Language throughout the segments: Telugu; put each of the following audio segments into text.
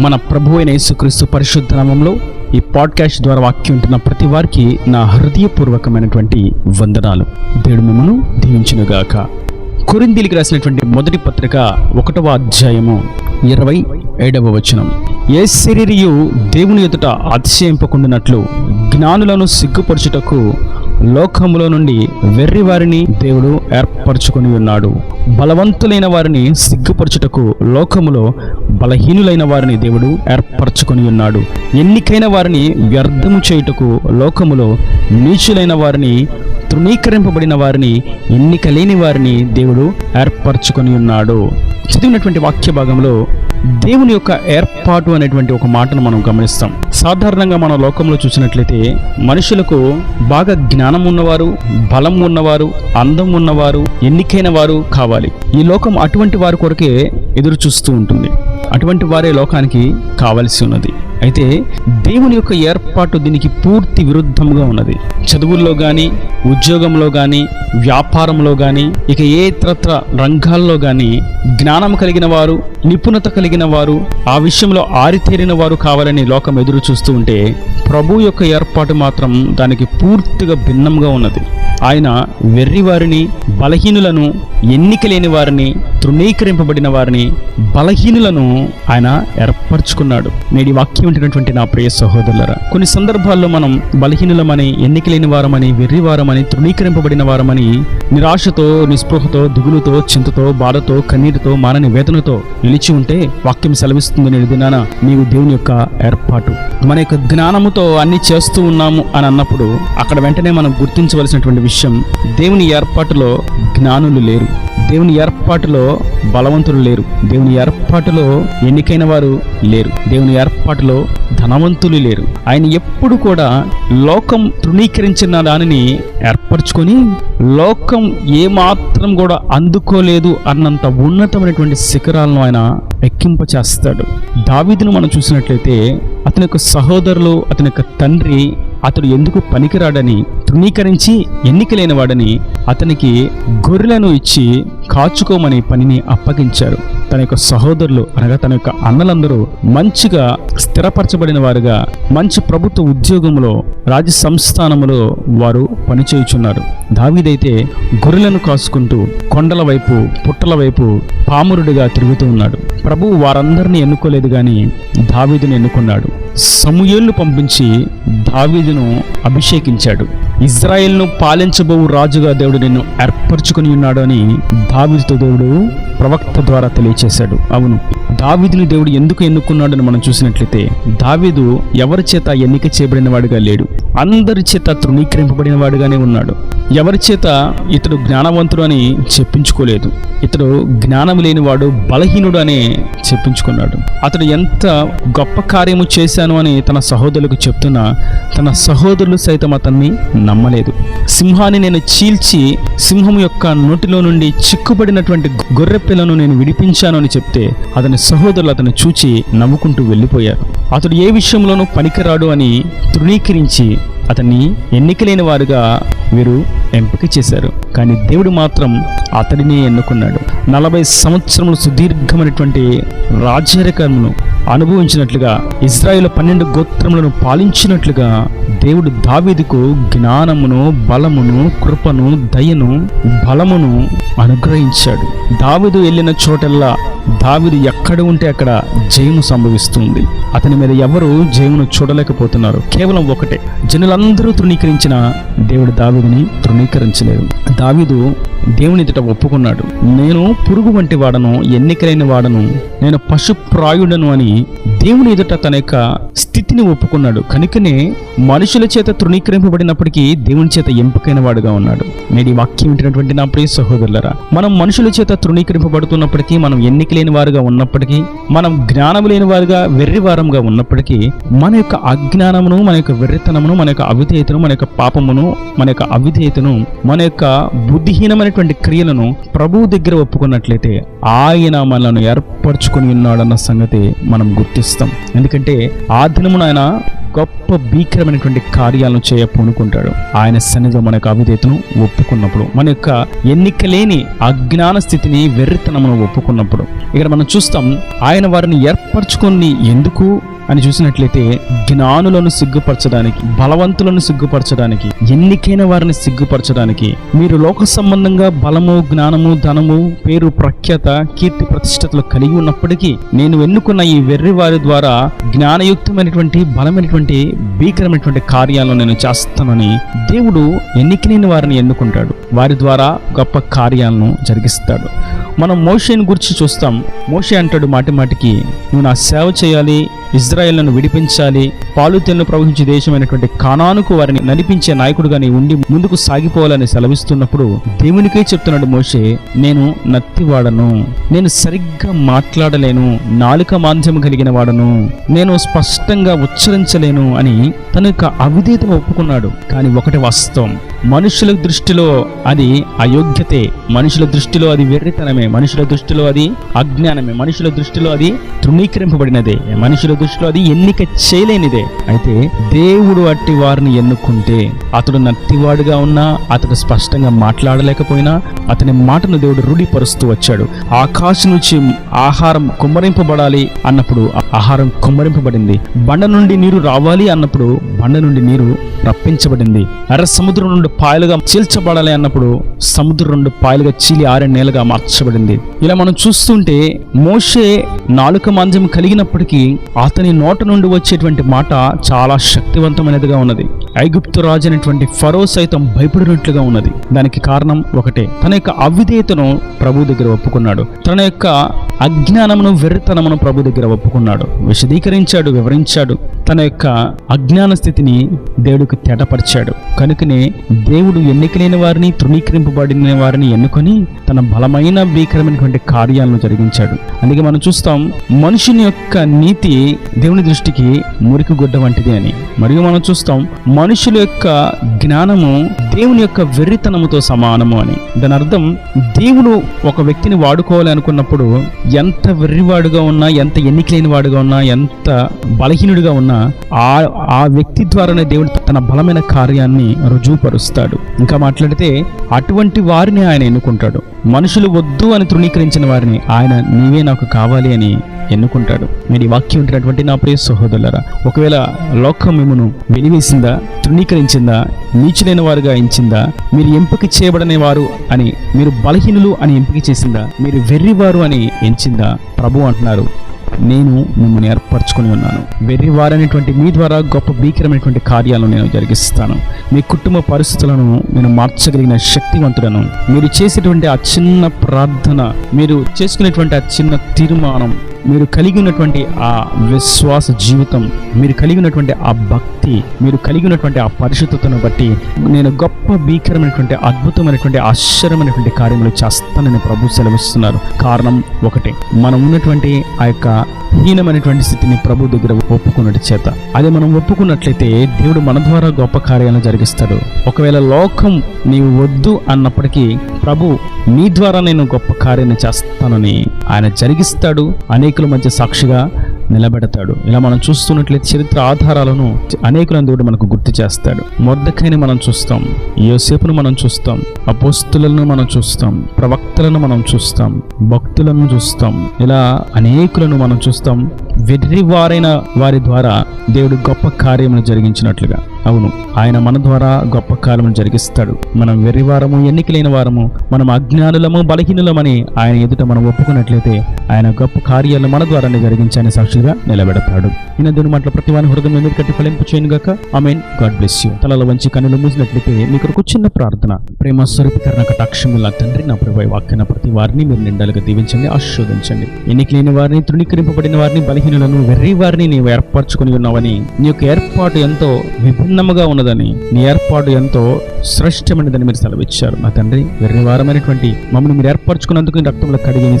మన ప్రభువు అయిన యేసుక్రీస్తు పరిశుద్ధ నామములో ఈ పాడ్కాస్ట్ ద్వారా వాక్యం ఉంటున్న ప్రతి వారికి నా హృదయపూర్వకమైనటువంటి వందనాలు. దేవుడు మిమ్మల్ని దీవించునుగాక. కొరింథీయులకు రాసినటువంటి మొదటి పత్రిక 1వ అధ్యాయము 27వ వచనం. ఏ శరీరియు దేవుని ఎదుట అతిశయింపకుండునట్లు జ్ఞానులను సిగ్గుపరచుటకు లోకములో నుండి వెర్రి వారిని దేవుడు ఏర్పరచుకొని ఉన్నాడు. బలవంతులైన వారిని సిగ్గుపరచుటకు లోకములో బలహీనులైన వారిని దేవుడు ఏర్పరచుకొని ఉన్నాడు. ఎన్నికైన వారిని వ్యర్థము చేయుటకు లోకములో నీచులైన వారిని, తృణీకరింపబడిన వారిని, ఎన్నిక లేని వారిని దేవుడు ఏర్పరచుకొని ఉన్నాడు. చదివినటువంటి వాక్య భాగంలో దేవుని యొక్క ఏర్పాటు అనేటువంటి ఒక మాటను మనం గమనిస్తాం. సాధారణంగా మన లోకంలో చూసినట్లయితే మనుషులకు బాగా జ్ఞానం ఉన్నవారు, బలం ఉన్నవారు, అందం ఉన్నవారు, ఎన్నికైన వారు కావాలి. ఈ లోకం అటువంటి వారి కొరకే ఎదురు చూస్తూ ఉంటుంది. అటువంటి వారే లోకానికి కావలసి ఉన్నది. అయితే దేవుని యొక్క ఏర్పాటు దీనికి పూర్తి విరుద్ధంగా ఉన్నది. చదువుల్లో కానీ, ఉద్యోగంలో కానీ, వ్యాపారంలో కానీ, ఇక ఏ ఇతరత్ర రంగాల్లో కానీ జ్ఞానం కలిగిన వారు, నిపుణత కలిగిన వారు, ఆ విషయంలో ఆరితేరిన వారు కావాలని లోకం ఎదురు చూస్తూ ఉంటే ప్రభు యొక్క ఏర్పాటు మాత్రం దానికి పూర్తిగా భిన్నంగా ఉన్నది. ఆయన వెర్రి వారిని, బలహీనులను, ఎన్నిక లేని వారిని, తృణీకరింపబడిన వారిని, బలహీనులను ఆయన ఏర్పరచుకున్నాడు. నేటి వాక్యం ఉంటున్నటువంటి నా ప్రియ సహోదరులారా, కొన్ని సందర్భాల్లో మనం బలహీనులమని, ఎన్నిక లేని వారమని, వెర్రి వారమని, తృణీకరింపబడిన వారమని నిరాశతో, నిస్పృహతో, దిగులుతో, చింతతో, బాధతో, కన్నీటితో, మానని వేదనతో నిలిచి ఉంటే వాక్యం సెలవిస్తుంది, నేడు దినాన నీవు దేవుని యొక్క ఏర్పాటు. మన యొక్క జ్ఞానముతో అన్ని చేస్తూ ఉన్నాము అని అన్నప్పుడు అక్కడ వెంటనే మనం గుర్తించవలసినటువంటి విషయం, దేవుని ఏర్పాటులో జ్ఞానులు లేరు, దేవుని ఏర్పాటులో బలవంతులు లేరు, దేవుని ఏర్పాటులో ఎన్నికైన వారు లేరు, దేవుని ఏర్పాటులో ధనవంతులు లేరు. ఆయన ఎప్పుడు కూడా లోకం తృణీకరించిన దానిని ఏర్పరచుకొని లోకం ఏమాత్రం కూడా అందుకోలేదు అన్నంత ఉన్నతమైనటువంటి శిఖరాలను ఆయన ఎక్కింప చేస్తాడు. దావీదును మనం చూసినట్లయితే అతని యొక్క సహోదరులు, అతని యొక్క తండ్రి అతడు ఎందుకు పనికిరాడని, తృణీకరించి ఎన్నికలేని వాడని అతనికి గొర్రెలను ఇచ్చి కాచుకోమని పనిని అప్పగించారు. తన యొక్క సహోదరులు అనగా తన యొక్క అన్నలందరూ మంచిగా స్థిరపరచబడిన వారుగా మంచి ప్రభుత్వ ఉద్యోగంలో, రాజ్య సంస్థానములో వారు పనిచేయుచున్నారు. దావీదైతే గొర్రెలను కాసుకుంటూ కొండల వైపు, పుట్టల వైపు పామురుడిగా తిరుగుతూ ఉన్నాడు. ప్రభువు వారందరినీ ఎన్నుకోలేదు గాని దావీదును ఎన్నుకున్నాడు. సమూయేలును పంపించి దావీదును అభిషేకించాడు. ఇజ్రాయేలును పాలించబో రాజుగా దేవుడు నిన్ను ఏర్పరచుకుని ఉన్నాడు అని దావీదుతో దేవుడు ప్రవక్త ద్వారా తెలియచేశాడు. అవును, దావీదుని దేవుడు ఎందుకు ఎన్నుకున్నాడని మనం చూసినట్లయితే దావీదు ఎవరి చేత ఎన్నిక చేయబడిన వాడుగా లేడు, అందరి చేత తృణీకరింపబడిన వాడుగానే ఉన్నాడు. ఎవరి చేత ఇతడు జ్ఞానవంతుడు అని చెప్పించుకోలేదు, ఇతడు జ్ఞానం లేనివాడు, బలహీనుడు అని చెప్పించుకున్నాడు. అతడు ఎంత గొప్ప కార్యము చేశాను అని తన సహోదరులకు చెప్తున్నా తన సహోదరులు సైతం అతన్ని నమ్మలేదు. సింహాన్ని నేను చీల్చి సింహం యొక్క నోటిలో నుండి చిక్కుబడినటువంటి గొర్రె పిల్లను నేను విడిపించాను అని చెప్తే అతని సహోదరులు అతను చూచి నవ్వుకుంటూ వెళ్ళిపోయారు. అతడు ఏ విషయంలోనూ పనికిరాడు అని తృణీకరించి అతన్ని ఎన్నికలేని వారుగా వీరు ఎంపిక చేశారు. కానీ దేవుడు మాత్రం అతడిని ఎన్నుకున్నాడు. 40 సంవత్సరములు సుదీర్ఘమైనటువంటి రాజ్యకర్మను అనుభవించినట్లుగా, ఇజ్రాయేలు 12 గోత్రములను పాలించినట్లుగా దేవుడు దావీదుకు జ్ఞానమును, బలమును, కృపను, దయను, బలమును అనుగ్రహించాడు. దావీదు వెళ్ళిన చోటల్లా దావీదు ఎక్కడ ఉంటే అక్కడ జయము సంభవిస్తుంది. అతని మీద ఎవరు జయమును చూడలేకపోతున్నారు. కేవలం ఒకటే, జనులందరూ తృణీకరించిన దేవుడు దావీదుని తృణీకరించలేదు. దావీదు దేవుని ఎదుట ఒప్పుకున్నాడు. నేను పురుగు వంటి వాడను, ఎన్నికలైన వాడను, నేను పశుప్రాయుడను అని దేవుని ఎదుట తన యొక్క స్థితిని ఒప్పుకున్నాడు. కనుకనే మనుషుల చేత తృణీకరింపబడినప్పటికీ దేవుని చేత ఎంపికైన వాడుగా ఉన్నాడు. నేటి వాక్యం వింటున్నటువంటి నా ప్రియ సహోదరులారా, మనం మనుషుల చేత తృణీకరింపబడుతున్నప్పటికీ, మనం ఎన్నిక లేని వారుగా ఉన్నప్పటికీ, మనం జ్ఞానం లేని వారుగా, వెర్రి వారంగా ఉన్నప్పటికీ, మన యొక్క అజ్ఞానమును, మన యొక్క వెర్రితనమును, మన యొక్క అవిధేయతను, మన యొక్క పాపమును, మన యొక్క అవిధేయతను, మన యొక్క బుద్ధిహీనమైనటువంటి క్రియలను ప్రభువు దగ్గర ఒప్పుకున్నట్లయితే ఆయన మనలను ఏర్పరచుకుని ఉన్నాడన్న సంగతి మనం గుర్తిస్తాం. ఎందుకంటే ఆ దినమున ఆయన గొప్ప గొప్ప భీకరమైనటువంటి కార్యాలను చేయ పూనుకుంటాడు. ఆయన సన్నిధిలో మన యొక్క అవిధేయతను ఒప్పుకున్నప్పుడు, మన యొక్క ఎన్నిక లేని అజ్ఞాన స్థితిని, వెర్రితనమును ఒప్పుకున్నప్పుడు, ఇక్కడ మనం చూస్తాం ఆయన వారిని ఏర్పరచుకొని ఎందుకు అని చూసినట్లయితే జ్ఞానులను సిగ్గుపరచడానికి, బలవంతులను సిగ్గుపరచడానికి, ఎన్నికైన వారిని సిగ్గుపరచడానికి. మీరు లోక సంబంధంగా బలము, జ్ఞానము, ధనము, పేరు, ప్రఖ్యాత, కీర్తి, ప్రతిష్టతలు కలిగి ఉన్నప్పటికీ నేను ఎన్నుకున్న ఈ వెర్రి వారి ద్వారా జ్ఞానయుక్తమైనటువంటి, బలమైనటువంటి, భీకరమైనటువంటి కార్యాలను నేను చేస్తానని దేవుడు ఎన్నికైన వారిని ఎన్నుకుంటాడు. వారి ద్వారా గొప్ప కార్యాలను జరిగిస్తాడు. మనం మోషేని గురించి చూస్తాం. మోషే అంటాడు మాటి మాటికి, నువ్వు నా సేవ చేయాలి, ఇజ్రాయేళ్లను విడిపించాలి, పాలుతెన్ను ప్రవహించే దేశమైనటువంటి కానానుకు వారిని నడిపించే నాయకుడుగా నీ ఉండి ముందుకు సాగిపోవాలని సెలవిస్తున్నప్పుడు దేవునికే చెప్తున్నాడు మోషే, నేను నత్తివాడను, నేను సరిగ్గా మాట్లాడలేను, నాలుక మాంద్యం కలిగిన వాడను, నేను స్పష్టంగా ఉచ్చరించలేను అని తన యొక్క అవిధేయతను ఒప్పుకున్నాడు. కానీ ఒకటి వాస్తవం, మనుషుల దృష్టిలో అది అయోగ్యతే, మనుషుల దృష్టిలో అది వెర్రితనమే, మనుషుల దృష్టిలో అది అజ్ఞానమే, మనుషుల దృష్టిలో అది తృణీకరింపబడినదే, మనుషుల దృష్టిలో అది ఎన్నిక చేయలేనిదే. అయితే దేవుడు అట్టి వారిని ఎన్నుకుంటే, అతడు నత్తివాడుగా ఉన్నా, అతడు స్పష్టంగా మాట్లాడలేకపోయినా అతని మాటను దేవుడు రూఢిపరుస్తూ వచ్చాడు. ఆకాశం నుంచి ఆహారం కుమ్మరింపబడాలి అన్నప్పుడు ఆహారం కుమ్మరింపబడింది. బండ నుండి నీరు రావాలి అన్నప్పుడు బండ నుండి నీరు రప్పించబడింది. ఎర్ర సముద్రం నుండి పాయలుగా చీల్చబడాలి అన్నప్పుడు సముద్రం నుండి పాయలుగా చీలి 6 నెలలుగా మార్చబడింది. ఇలా మనం చూస్తుంటే మోషే నాలుక మాంద్యం కలిగినప్పటికీ అతని నోట నుండి వచ్చేటువంటి మాట చాలా శక్తివంతమైనదిగా ఉన్నది. ఐగుప్తు రాజు అయినటువంటి ఫరో సైతం భయపడినట్లుగా ఉన్నది. దానికి కారణం ఒకటే, తన యొక్క అవిధేయతను ప్రభు దగ్గర ఒప్పుకున్నాడు. తన యొక్క అజ్ఞానమును, వెర్రితనమును ప్రభు దగ్గర ఒప్పుకున్నాడు, విశదీకరించాడు, వివరించాడు. తన యొక్క అజ్ఞాన స్థితిని దేవుడికి తేటపరిచాడు. కనుకనే దేవుడు ఎన్నికలేని వారిని, తృణీకరింపబడిన వారిని ఎన్నుకొని తన బలమైన భీకరమైనటువంటి కార్యాలను జరిగించాడు. అందుకే మనం చూస్తాం, మనుషుని యొక్క నీతి దేవుని దృష్టికి మురికి గుడ్డ వంటిది అని. మరియు మనం చూస్తాం, మనుషుల యొక్క జ్ఞానము దేవుని యొక్క వెర్రితనముతో సమానము అని. దాని అర్థం, దేవుడు ఒక వ్యక్తిని వాడుకోవాలి అనుకున్నప్పుడు ఎంత వెర్రివాడుగా ఉన్నా, ఎంత ఎన్నికలేని వాడుగా ఉన్నా, ఎంత బలహీనుడిగా ఉన్నా ఆ వ్యక్తి ద్వారానే దేవుడు తన బలమైన కార్యాన్ని రుజువుపరుస్తాడు. ఇంకా మాట్లాడితే అటువంటి వారిని ఆయన ఎన్నుకుంటాడు. మనుషులు వద్దు అని తృణీకరించిన వారిని ఆయన నీవే నాకు కావాలి అని ఎన్నుకుంటాడు. మీరు ఈ వాక్యం ఉంటున్నటువంటి నా ప్రియ సహోదరులారా, ఒకవేళ లోకం మిమ్మను వెలివేసిందా, తృణీకరించిందా, నీచులైన వారుగా ఎంచిందా, మీరు ఎంపిక చేయబడని వారు అని, మీరు బలహీనులు అని ఎంపిక చేసిందా, మీరు వెర్రివారు అని ఎంచిందా, ప్రభు అంటున్నారు, నేను మిమ్మల్ని ఏర్పరచుకొని ఉన్నాను. వెర్రివారనేటువంటి మీ ద్వారా గొప్ప భీకరమైనటువంటి కార్యాలను నేను జరిగిస్తాను. మీ కుటుంబ పరిస్థితులను నేను మార్చగలిగిన శక్తివంతుడను. మీరు చేసేటువంటి ఆ చిన్న ప్రార్థన, మీరు చేసుకునేటువంటి ఆ చిన్న తీర్మానం, మీరు కలిగి ఉన్నటువంటి ఆ విశ్వాస జీవితం, మీరు కలిగి ఉన్నటువంటి ఆ భక్తి, మీరు కలిగి ఉన్నటువంటి ఆ పరిశుద్ధతను బట్టి నేను గొప్ప భీకరమైనటువంటి, అద్భుతమైనటువంటి, ఆశ్చర్యమైనటువంటి కార్యములు చేస్తానని ప్రభు సెలవిస్తున్నారు. కారణం ఒకటే, మనం ఉన్నటువంటి ఆ యొక్క హీనమైనటువంటి స్థితిని ప్రభు దగ్గర ఒప్పుకున్నట్టు చేత. అదే మనం ఒప్పుకున్నట్లయితే దేవుడు మన ద్వారా గొప్ప కార్యాలను జరిగిస్తాడు. ఒకవేళ లోకం నీవు వద్దు అన్నప్పటికీ ప్రభు నీ ద్వారా నేను గొప్ప కార్యాన్ని చేస్తానని ఆయన జరిగిస్తాడు. అనేకుల మధ్య సాక్షిగా నిలబెడతాడు. ఇలా మనం చూస్తున్నట్లయితే చరిత్ర ఆధారాలను అనేకులను దేవుడు మనకు గుర్తు చేస్తాడు. మొర్దెకైని మనం చూస్తాం, యోసేపును మనం చూస్తాం, అపోస్తులను మనం చూస్తాం, ప్రవక్తలను మనం చూస్తాం, భక్తులను చూస్తాం. ఇలా అనేకులను మనం చూస్తాం. వెర్రివారైన వారి ద్వారా దేవుడు గొప్ప కార్యమును జరిగించినట్లుగా. అవును, ఆయన మన ద్వారా గొప్ప కార్యమును జరిగిస్తాడు. మనం వెర్రివారము, ఎన్నికలేని వారము, మనం అజ్ఞానులము, బలహీనులమని ఆయన ఎదుట మనం ఒప్పుకున్నట్లయితే ఆయన గొప్ప కార్యాలను మన ద్వారానే జరిగించని సాక్షిగా నిలబెడతాడు. ఈయన దేవుని మాటల ప్రతి వాని హృదయం మీద కట్టి ఫలింపు చేయను గాక. ఆమేన్. God bless you. తలలో వంచి కన్నులు మూసినట్లయితే మీకు ఒక చిన్న ప్రార్థన. ప్రేమ స్వరూపీకరణ కటాక్షముల తండ్రి, నా ప్రభు వాక్యన ప్రతి వారిని మీరు నిండాలుగా దీవించండి, ఆశీర్వదించండి. ఎన్నికలేని వారిని, తృణీకరింపబడిన వారిని, బలహీనులను, వెర్రి వారిని నీవు ఏర్పరచుకుని ఉన్నావని, నీ యొక్క ఏర్పాటు ఎంతో విభిన్నముగా ఉన్నదని, నీ ఏర్పాటు ఎంతో శ్రేష్టమైనదని మీరు సెలవిచ్చారు. నా తండ్రి, వెర్రివారమైనటువంటి మమ్మల్ని మీరు ఏర్పరచుకున్నందుకు, రక్తంలో కడిగి నీ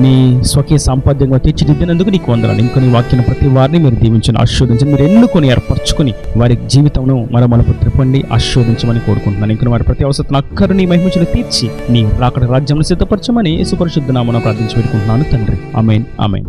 నీ స్వకీయ సాంపాద్యంగా తీర్చిదిద్దినందుకు నీకు వందనాలు. ఇంకా నీ వాక్యం ప్రతి వారిని మీరు దీవించండి, ఆశీర్వదించండి. మీరు ఎన్నుకొని ఏర్పరచుకుని వారి జీవితంలో మరమలుపు త్రిప్పండి, ఆశీర్వదించమని కోరుకుంటున్నాను. ఇంకా వారి ప్రతి అవసరం అక్కరు నీ మహిమను తీర్చి నీ రాకడ రాజ్యంలో సిద్ధపరచమని యేసు పరిశుద్ధ నామమున ప్రార్థించి పెట్టుకుంటున్నాను తండ్రి. ఆమేన్. ఆమేన్.